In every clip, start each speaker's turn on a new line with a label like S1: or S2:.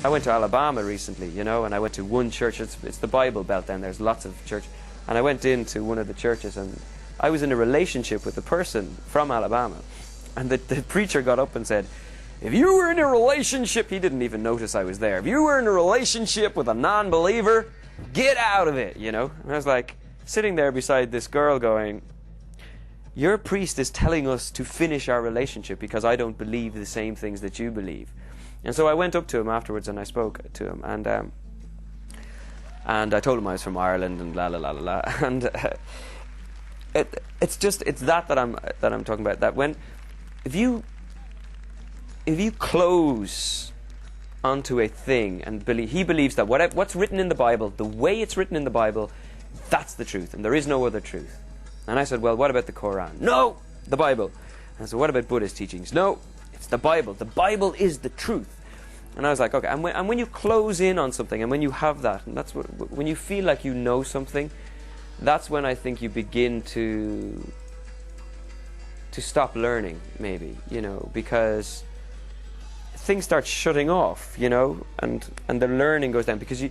S1: I went to Alabama recently, you know, and I went to one church. It's the Bible Belt then. There's lots of church. And I went into one of the churches, and I was in a relationship with a person from Alabama. And the preacher got up and said, if you were in a relationship, he didn't even notice I was there. If you were in a relationship with a non-believer, get out of it, you know. And I was like, sitting there beside this girl going, your priest is telling us to finish our relationship because I don't believe the same things that you believe. And so I went up to him afterwards and I spoke to him, and I told him I was from Ireland and la la la la la. And it's that I'm talking about. That when if you close onto a thing and he believes that what's written in the Bible, the way it's written in the Bible, that's the truth, and there is no other truth. And I said, well, what about the Quran? No, the Bible. And I said, what about Buddhist teachings? No, it's the Bible. The Bible is the truth. And I was like, okay. And when you close in on something, and when you have that, and that's when you feel like you know something, that's when I think you begin to stop learning, maybe, you know, because things start shutting off, you know, and the learning goes down, because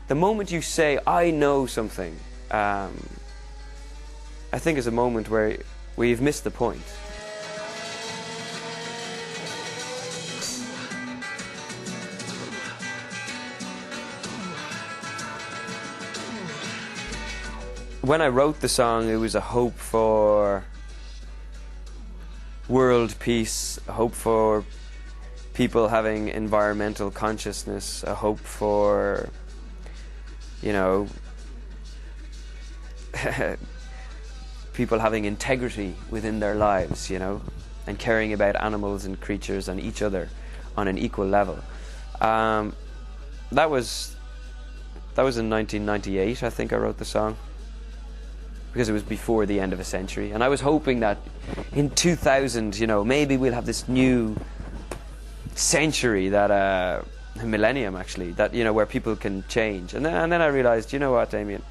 S1: the moment you say I know something, I think is a moment where you've missed the point. When I wrote the song, it was a hope for world peace, a hope for people having environmental consciousness, a hope for, you know, people having integrity within their lives, you know, and caring about animals and creatures and each other on an equal level. That was in 1998, I think I wrote the song, because it was before the end of a century, and I was hoping that in 2000, you know, maybe we'll have this new century, that a millennium actually, that, you know, where people can change. And then I realized, you know what, Damien,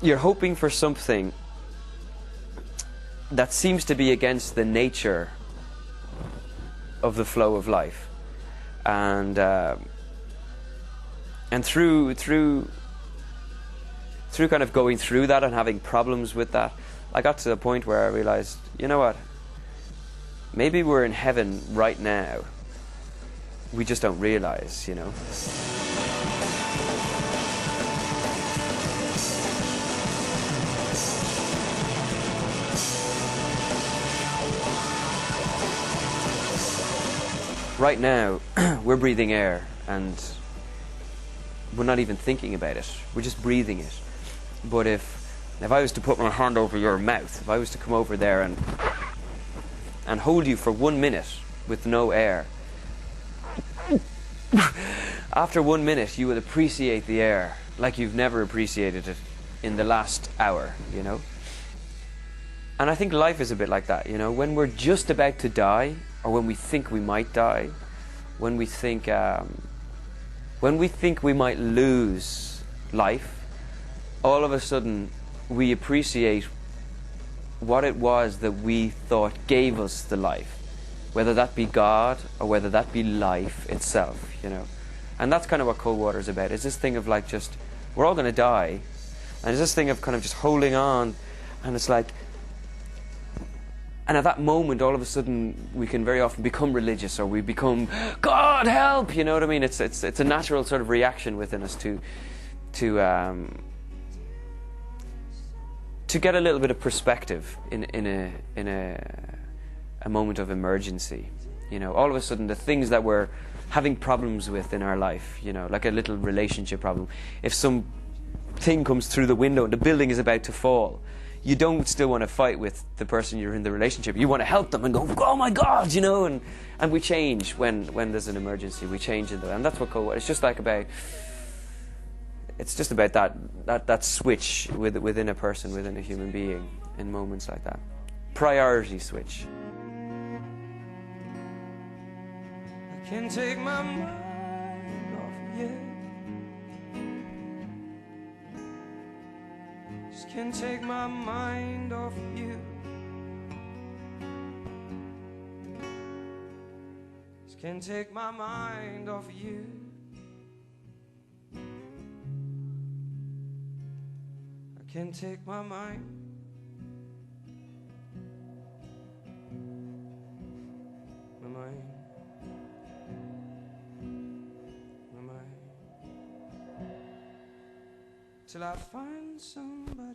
S1: you're hoping for something that seems to be against the nature of the flow of life, and through kind of going through that and having problems with that, I got to the point where I realized, you know what, maybe we're in heaven right now, we just don't realize, you know. Right now, we're breathing air, and we're not even thinking about it. We're just breathing it. But if I was to put my hand over your mouth, if I was to come over there and hold you for 1 minute with no air, after 1 minute you will appreciate the air like you've never appreciated it in the last hour, you know. And I think life is a bit like that, you know. When we're just about to die, or when we think we might die, when we think we might lose life, all of a sudden we appreciate what it was that we thought gave us the life, whether that be God or whether that be life itself, you know. And that's kind of what Cold Water is about. It's this thing of like, just, we're all going to die, and it's this thing of kind of just holding on, and it's like, and at that moment, all of a sudden, we can very often become religious, or we become, God help, you know what I mean? It's a natural sort of reaction within us to get a little bit of perspective in a moment of emergency. You know, all of a sudden, the things that we're having problems with in our life, you know, like a little relationship problem. If some thing comes through the window and the building is about to fall, you don't still want to fight with the person you're in the relationship. You want to help them and go, oh my God, you know, and we change when there's an emergency. We change in that, and that's what Cold Water. It's just like it's just about that switch within a person, within a human being, in moments like that. Priority switch.
S2: I can't take my mind off you. Just can't take my mind off you. can't take my mind off of you. I can't take my mind. My mind. My mind. Till I find somebody